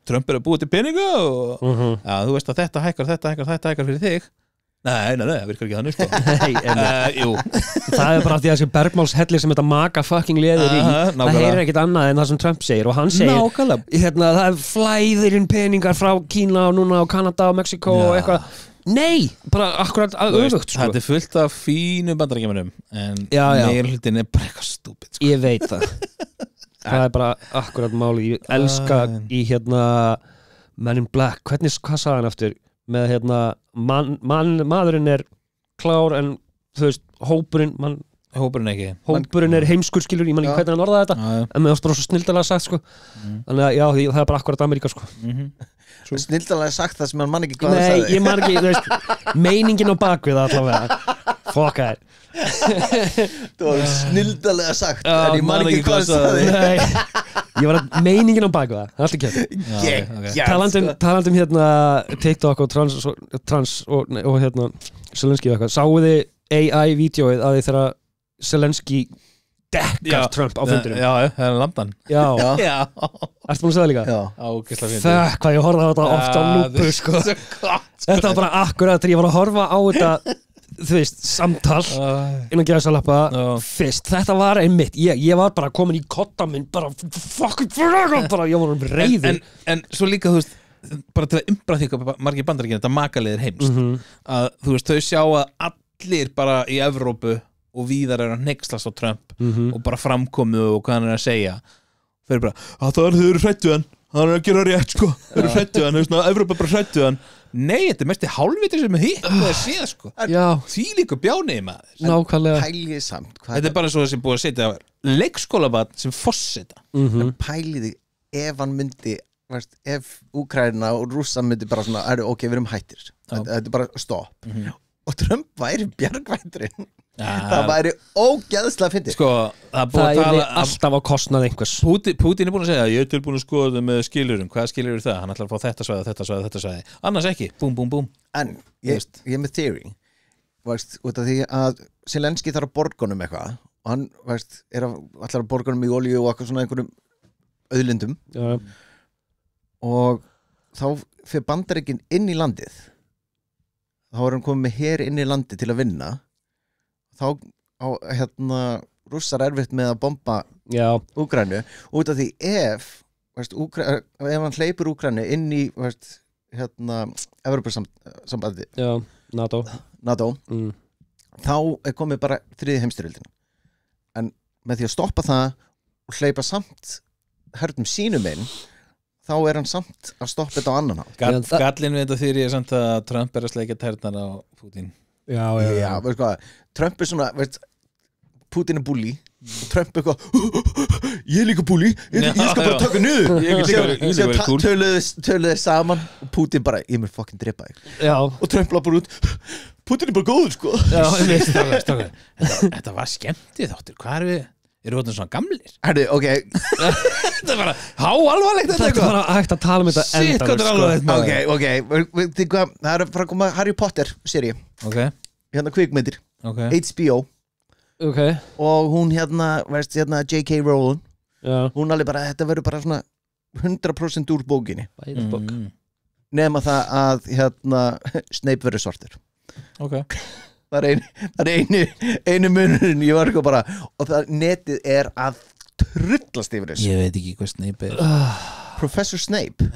Trump er að búa til peninga og, já, þú veist að þetta hækkar fyrir þig. Nei, það virkar ekki þannig, sko. Jú. Það er bara því að þessi bergmálshellir sem þetta maka fucking leður í, það heyrir ekkert annað en það sem Trump segir og hann segir, það er flæðirinn peningar frá Kína og núna á Kanada og Mexiko og eitthvað. Nei, bara akkurat öfugt, sko. Þetta er fullt af fínu Bandaríkjamönnum en meirhlutin er bara eitthvað stúpid, sko. Ég veit það. Það er bara akkurat máli. Ég elska í Men in Black, hvað sagði hann aftur? Með maðurinn er klár en þú veist, hópurinn er heimskur, skilur, ég man ekki hvernig hann orðaði þetta en mér varst bara svo snildalega sagt, sko þannig að já, það er bara akkurat Ameríka, sko snildalega sagt það sem hann ekki hvað það sagði. Nei, ég man ekki, þú veist meiningin á bakvið það allavega fokka þér það var snildalega sagt en ég man ekki hvað það sagði. Nei, ég var að meiningin á bakvið það er alltaf kæft talandum TikTok og trans og Zelensky og eitthvað, sáu þið AI-vídeóið að þið þegar Zelensky dekkar Trump á fundinum. Já, það er landan. Já. Ertu búin að segja það líka? Já. Ágæsla fyndið. Þakk, hvað ég horfði á þetta oft á lúpu, sko. Þetta var bara akkurat þegar ég var að horfa á þetta, þú veist, samtal innan gæsalappa fyrst. Þetta var einmitt. Ég var bara komin í kotta minn, bara fucking bara, ég var reiður. En svo líka, þú veist, bara til að umbræða margir Bandaríkjanna, þetta makaliðir heimst. Að, þú veist, þau sjá að allir bara í Evrópu og víðar er að hneykslast á Trump og bara framkomu og hvað hann er að segja þeir eru bara, þau eru hrættu hann er að gera rétt, sko þau eru hrættu hann, Evrópa bara hrættu hann nei, þetta er mest í hálfviti sem er hitt og það sé, sko, því líka bjánið maður nákvæmlega pælið samt þetta er bara svo þessi búið að setja leikskólabarn sem fosseta pæliði ef hann myndi ef Úkraína og Rússa myndi bara svona, ok, við erum hættir þetta er bara stopp og Trump væri bjargvændurinn það væri ógeðslega fyndið sko, það er alltaf á kostnað einhvers Putin er búin að segja ég er tilbúin að skoða það með skilurum hvaða skilur eru það, hann ætlar að fá þetta svæði annars ekki, búm búm búm en ég er með theory út af því að Zelensky þarf að borga honum eitthvað og hann ætlar að borga honum í olíu og eitthvað svona einhverjum auðlindum og þá fyrir Bandaríkin inn í landið þá er hann komið með her inn í landi til að vinna þá á Rússar erfitt með að bomba Úkraínu út af því ef hann hleypur Úkraínu inn í Evrópusambandi NATO þá er komið bara þriðja heimsstyrjöldin en með því að stoppa það og hleypa samt hernum sínum inn þá er hann samt að stoppa þetta á annan hátt Gallin við þetta þýri er samt að Trump er að sleikja tærnar á Putin Já, veist hvað Trump er svona Putin er bully og Trump eitthvað ég er líka búli, ég skal bara taka niður töluðu saman og Putin bara, ég mér fucking drepa þig og Trump lappar út Putin er bara góður sko Þetta var skemmtið þáttur, hvað við erum við svona gamlir? Herri, ok Þetta er bara háalvarlegt Þetta er bara hægt að tala um þetta Shit, hvað er alvarlegt Ok, það er bara að koma Harry Potter seríu hérna kvikmyndir HBO og hún veist J.K. Rowling hún alveg bara, þetta verður bara svona 100% úr bókinni nema það að Snape verður svartur það er einu munurinn ég var eitthvað bara og það netið er að trullast yfir þessu ég veit ekki hvað Snape er Professor Snape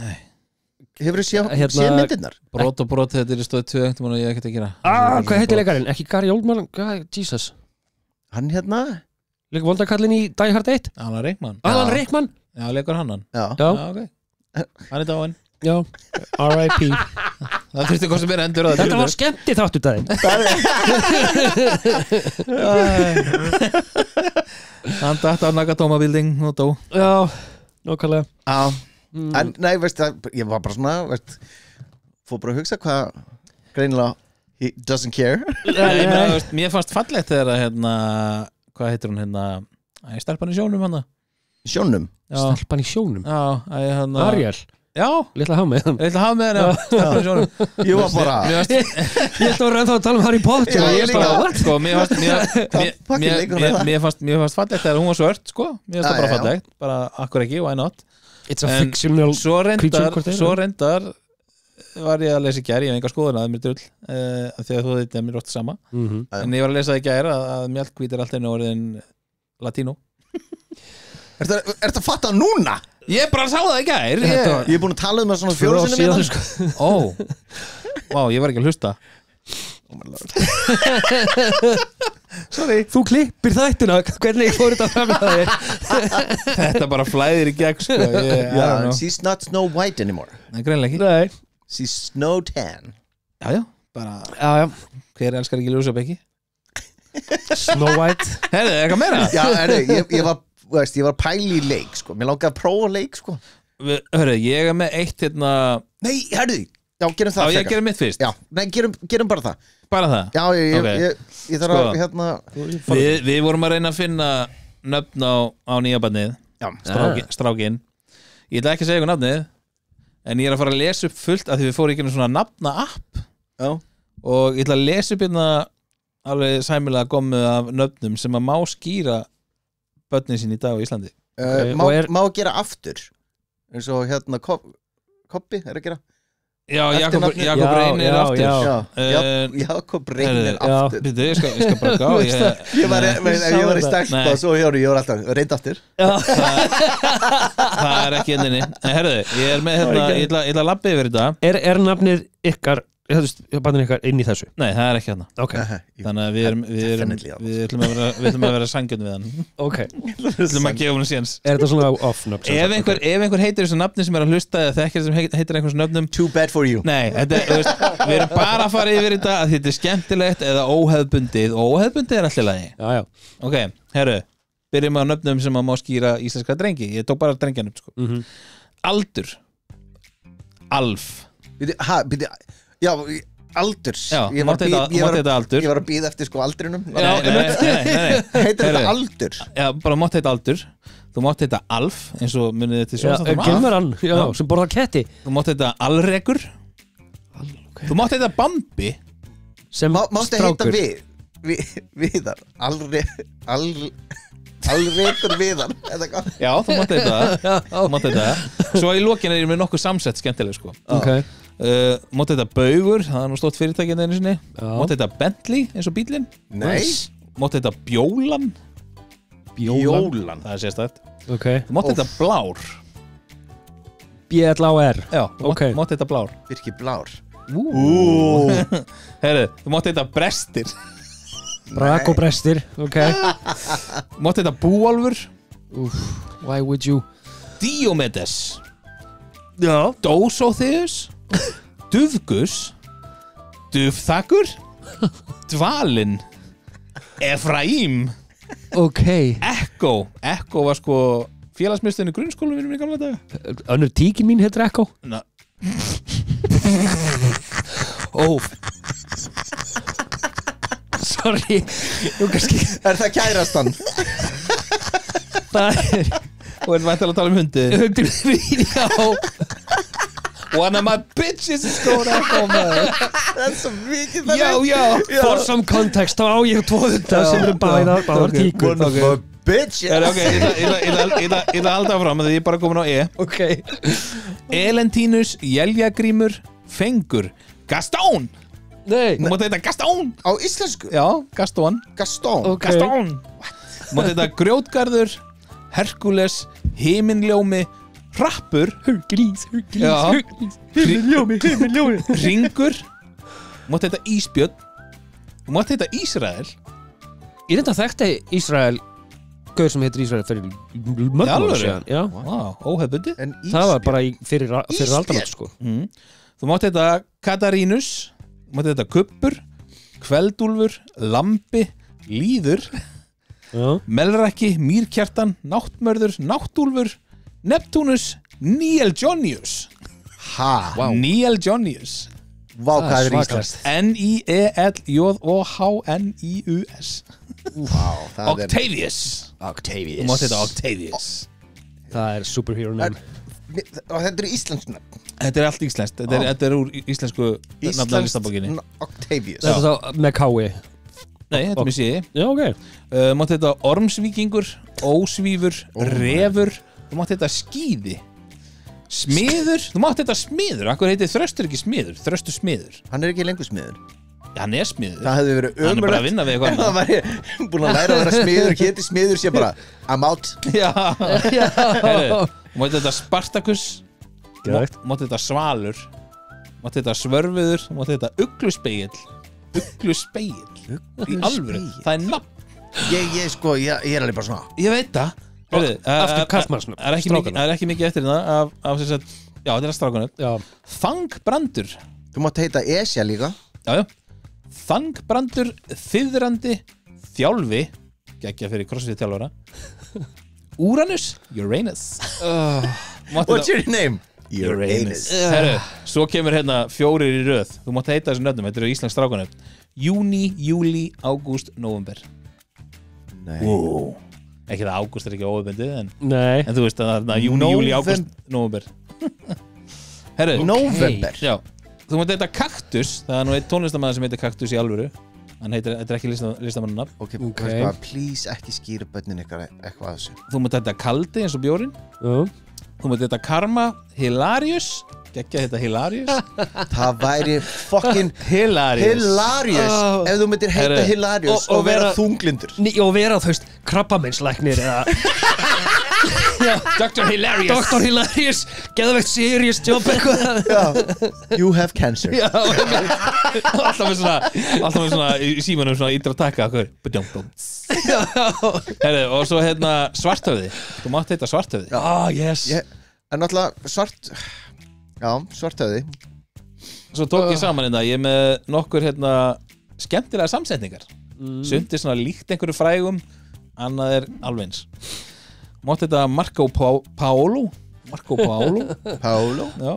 hefur þú séð myndirnar? Brot og brot, þetta er í stöð 2 og ég ekkert að gera hvað heitir leikarinn? Ekki Gary Oldman? Jesus hann líka voldakallin í Die Hard 1? Alan Rickman já, leikur hann okay. hann er dáinn já, R.I.P. það þurfti hvað sem er endur þetta var skemmti þáttu daginn hann dætt á Nakatomi Building og dó já, nokkulega en nei, veist það, ég var bara svona veist, fór bara að hugsa hvað greinilega he doesn't care mér fannst fallegt þegar hvað heitir hún stelpan í sjónum sjónum? Stelpan í sjónum? Ariel? Já, litla hafmeðan stelpan í sjónum ég var bara ég ætla að vera ennþá að tala um Harry Potter mér fannst fallegt þegar hún var svört mér fannst það bara fallegt bara akkur ekki, why not it's a fictional creature svo reyndar var ég að lesa í gær, ég hef enga skoðun að mér drull þegar þú þetta mér oft sama en ég var að lesa í gær að mjallhvít er alltaf einu orðin latínó Ertu að fatta núna? Ég bara sá það í gær Ég er búin að tala um það svona 4 sinnum sko. Vá, ég var ekki að hlusta Sorry Þú klippir þættina, hvernig fór þetta fram með þér? Þetta bara flæðir í gegn sko. She's not Snow White anymore Nei, greinlega ekki Nei. She's Snow Tan Já, bara Já. Hver elskar ekki Ljósa Bekki? Snow White Herðu, eitthvað meira? Já, ég var pæli í leik sko. Mér langaði að prófa leik sko. Hörru, ég er með eitt Nei, herðu Já, gerum það ég gerum mitt fyrst Já, nei, gerum bara það Bara það? Já, ég þarf að Við vorum að reyna að finna nöfn á nýja barnið Strákin Ég ætla ekki að segja ykkur nafnið en ég er að fara að lesa upp fullt af því við fórum ekki svona nafna app og ég ætla að lesa upp alveg sæmilega gommu af nöfnum sem að má skýra börnin sín í dag á Íslandi Má gera aftur eins og Koppi er að gera Já, Jakob Reynir aftur Jakob Reynir aftur Ég skal bara gá Ég var í stelpa og svo ég var alltaf reynd aftur Það er ekki enninni Herðu, ég er með ég ætla að labba yfir þetta Er nafnið ykkar barnið ykkar inn í þessu? Nei, það er ekki hérna Þannig að við ætlum að vera sangjörn við hann Við ætlum að gefa hún séns Er þetta svona off-nöfn? Ef einhver heitir þessu nafni sem er að hlusta eða þekkir sem heitir einhvers nöfnum Too bad for you Nei, við erum bara að fara yfir þetta að þetta er skemmtilegt eða óhefbundið og óhefbundið er alltaf lagi Ok, herru, byrjum á nöfnum sem að má skýra íslenska drengi Ég tók bara drengjanum sko. Aldur Alf Já, aldurs Ég var að bíða eftir sko aldrinum Nei Heitir þetta aldur? Já, bara mátt heita aldur Þú mátt heita Alf eins og munið þetta sjónstáttum Gilmaran, sem borðar ketti Þú mátt heita Alrekur Þú mátt heita Bambi sem Máttu heita Viðar Alrekur Viðar Já, þú mátt heita Svo í lokin er ég með nokkuð samsett skemmtileg sko Mátt heita Baugur, það er nú stótt fyrirtækinn einu sinni Mátt heita Bentley eins og bílinn Mátt heita Bjólan Það er sérstætt Mátt heita Blár B-L-A-R Já, mátt heita Blár Birki Blár Herru, þú mátt heita Brestir Brak og Brestir Mátt heita Búálfur Why would you Diomedes Dósóþeus Dufgus Dufþakur Dvalinn Efraím Ok. Echo var sko félagsmiðstöðin í grunnskólanum mínum í gamla daga. Önnur tíkin mín heitir Echo. Na. Sorry. Nú kannski. það kærastan? Það Og væntanlega að tala hundið. Hundur mín, já. One of my bitches is going Echo, maður. Það er svo mikið Já. For some context, þá á ég 2 hundar sem eru báðar tíkur. One of my bitches. Ok, ég ætla að halda áfram þegar ég er bara komin á Ok. Elentínus, Jeljagrímur, Fengur, Gastón. Nei. Þú mátt heita Gastón. Á íslensku? Já, Gastón. Gastón. Ok. Gastón. Þú mátt heita Grjótgarður, Herkules, Himinljómi, Hrappur, Hercules. Já. Himinljómi. Ringur. Þú mátt heita Ísbjörn. Þú mátt heita Ísrael. Ég reynda að þekkti Ísrael, gauð sem heitir Ísrael fyrir mörgum árum síðan. Já. Vá, óhefbundi. Það var bara fyrir aldamót, sko. Þú mátt heita Katarínus. Þú mátt heita Kubbur, Kveldúlfur, Lambi, Lýður, Melrakki, Mýrkjartan, Náttmörður, Náttúlfur, Neptúnus, Níel Jonius. Wow. Níel Jonius. Vá, hvað er íslenskt? Nieljohnius. Wow, Octavius. Þú mátt heita Octavius. Það er superhero name. Og þetta er íslenskt nafn. Þetta er allt íslenskt. Þetta er úr íslensku nafnalistabókinni. Octavius. Þetta er þá með kái. Nei, þetta er með síði. Já, ok. Þú mátt heita Ormsvíkingur, Ósvífur, Refur. Þú mátt heita Skíði. Smiður. Þú mátt heita Smiður. Akkur heitir Þröstur ekki Smiður? Þröstur Smiður. Hann er ekki lengur smiður. Já, hann er Smiður. Það hefði verið Hann er bara að vinna við eitthvað Það væri búin að læra að vera smiður. Héti smiður sé bara I'm out. Já. Heyrðu, þú mátt heita Spartacus. Geðveikt. Þú mátt heita Svalur. Þú mátt heita Svörfuður. Þú mátt heita Ugluspegill. Ugluspegill. Í alvöru. Það er nafn. Ég er alveg bara svona. Ég veit það. Aftur kallmannsnöfn. Það er ekki mikið eftir það af sem sagt, já, þetta er strákunum. Já. Þangbrandur. Þú mátt heita Esja líka. Já. Þangbrandur, Þiðrandi, Þjálfi, geggja fyrir crossfit þjálfara. Uranus. What's your name? Uranus. Herru, svo kemur hérna 4 í röð. Þú mátt heita þessum nöfnum, þetta eru íslensk strákunum. Júní, júlí, ágúst, nóvember. Nei. Ekki það ágúst er ekki óöfbundið en þú veist að það er júni, júli, ágúst, nóvember. Herru, Nóvember. Já, þú mátt heita Kaktus. Það er nú einn tónlistarmaður sem heitir Kaktus í alvöru. Þetta er ekki listamannunafn. Ok, please ekki skýra bönnin eitthvað að þessu. Þú mátt heita Kaldi eins og bjórin. Þú mátt heita Karma, Hilarius. Gekkja heita Hilarius. Það væri fucking Hilarius ef þú myndir heita Hilarius og vera þunglindur. Og vera, þú veist, krabbameinslæknir eða Dr. Hilarius. Dr. Hilarius, geðveikt serious job eitthvað. You have cancer. Alltaf með svona í símanum svona ídra takka okkur. Og svo hérna Svarthöfði. Þú mátt heita Svarthöfði. Yes. En náttúrulega Svarthöfði. Svo tók ég saman hérna. Ég er með nokkur hérna skemmtilega samsetningar. Sumt er svona líkt einhverju frægum, annað er alveg eins. Mátt þetta Marco Paolo. Já.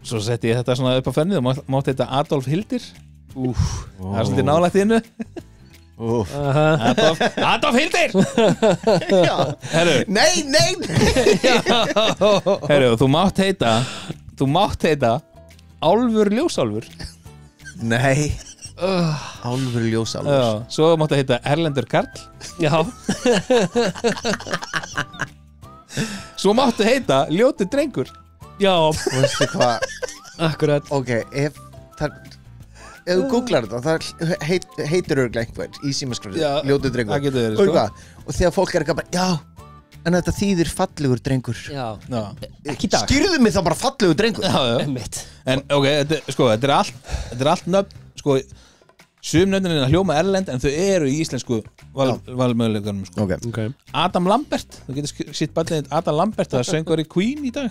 Svo setti ég þetta svona upp á fennið. Mátt þetta Adolf Hildir. Það er svolítið nálægt innu. Adolf Hildir. Herru. Nei. Herru, þú mátt heita Álfur Ljósálfur. Nei. Álfur Ljósálfur. Já, svo máttu heita Erlendur Karl. Já. Svo máttu heita Ljótur Drengur. Já. Veistu hvað? Akkurat. Ok, ef þú googlar þetta, það heitir örglega einhver í símaskrafið, Ljótur Drengur. Það getur verið, sko. Og þegar fólk er ekki bara, já, en þetta þýðir fallegur drengur. Já. Ekki dag. Skýrðu mig þá bara fallegur drengur. Já. En ok, þetta er allt nöfn, sko, sum nöfnin að hljóma erlend, en þau eru í íslensku valmöguleikunum, sko. Okay. Adam Lambert, þú getur sitt bæðið Adam Lambert, það er söngur í Queen í dag.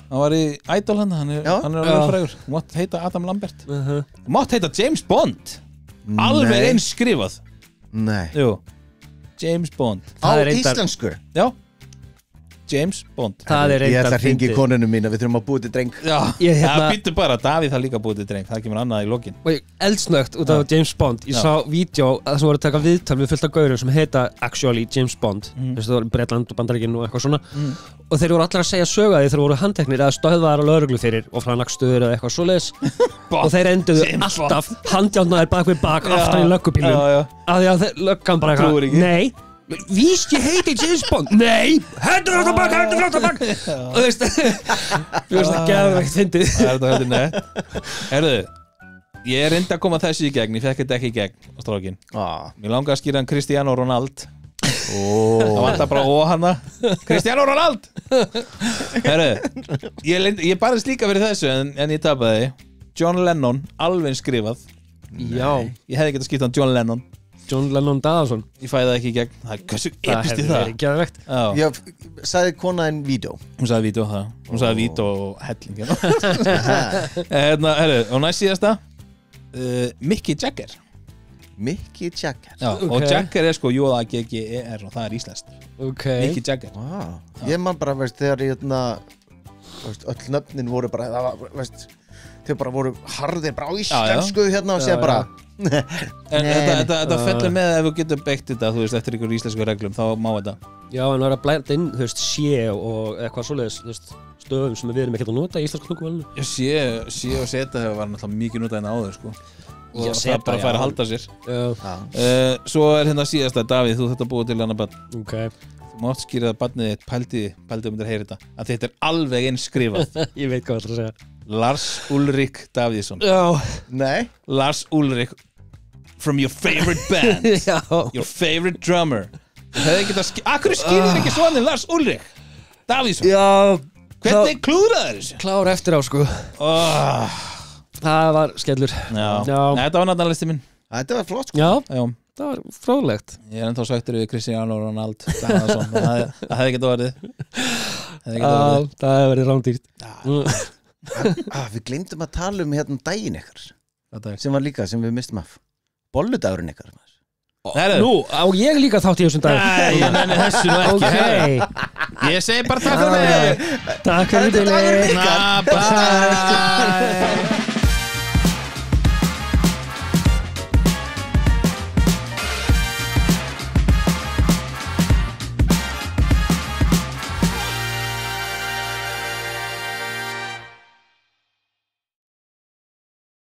Hann var í Idol hann er alveg frægur. Þú mátt heita Adam Lambert. Þú mátt heita James Bond. Alveg eins skrifað. Nei. Jú, James Bond Á íslensku? Já, James Bond Ég ætla að hringi konunum mín að við þurfum að búið til dreng Já, það býttu bara, Davíð það líka búið til dreng það kemur annað í lokin Og eldsnögt út af James Bond Ég sá vídeo að sem voru að taka viðtal við fullt af gaurum sem heita actually James Bond það var Bretland og Bandaríkin og eitthvað svona og þeir voru allir að segja sögu að þeir voru handteknir eða stöðvaðar á lögreglu fyrir og franakstöður eða eitthvað svoleiðis og þeir enduðu alltaf handjárnaðir bak við bak aftan í löggubílum af því að löggan bara eitthvað nei víst ég heiti James Bond nei, hendur frá bak og þú veist það gefur ekkert fyndið Það er nett Herðu, ég reyndi að koma þessu í gegn ég fekk þetta ekki í gegn á strákin Mér langaði að skýra hann Cristiano Ronaldo Það vantar bara hana Cristiano Ronaldo Herðu, ég barðist líka fyrir þessu en ég tapaði John Lennon, alveg skrifað Já Ég hefði getað skipt hann John Lennon Daðarsson Ég fæði það ekki í gegn Hversu epist í það? Ég sagði konaðinn Vító Hún sagði Vító það Hún sagði Vító og helling Herru, og næst síðasta Mickey Jagger Mickey Jagger Og Jagger sko J-A-G-G-E-R og það íslenskt Mickey Jagger Ég man bara, þegar öll nöfnin voru bara þau bara voru harðir bara á íslensku hérna og segja bara Þetta fellur með ef þú getur beitt þetta þú veist, eftir ykkur íslensku reglum, þá má þetta Já, en það er að blænda inn, þú veist, sé og eitthvað svoleiðis, þú veist, stöðum sem við erum ekkert að nota í íslensku tungumálinu Já, sé og seta hefur var náttúrulega mikið notað en áður, sko og það bara fær að halda sér Svo er hérna síðasta, Davíð, þú þetta búið til hana barn Þú mátt skýra að barnið þitt pældi að heyra þetta að þetta er alveg eins skrifað Ég veit hvað það er að segja Lars Ulrik Davíðsson Nei Lars Ulrik from your favorite band your favorite drummer Akkur skýrir ekki svona Lars Ulrik Davíðsson Hvernig klúðraði þessu? Klár eftir á sko Það var skellur Þetta var náttúrulega minn Þetta var flott sko Já, það var fróðlegt Ég er ennþá sveiktur við Cristiano Ronaldo Davíðsson Það hefði getið orðið Það hefði verið rándýrt Við gleymdum að tala um hérna daginn ykkar sem var líka, sem við mistum af bolludagurinn ykkar Nú, á ég líka þátt í þessum dag Nei, ég menni þessu nú ekki Ég segi bara takk fyrir mig Takk fyrir mig Bye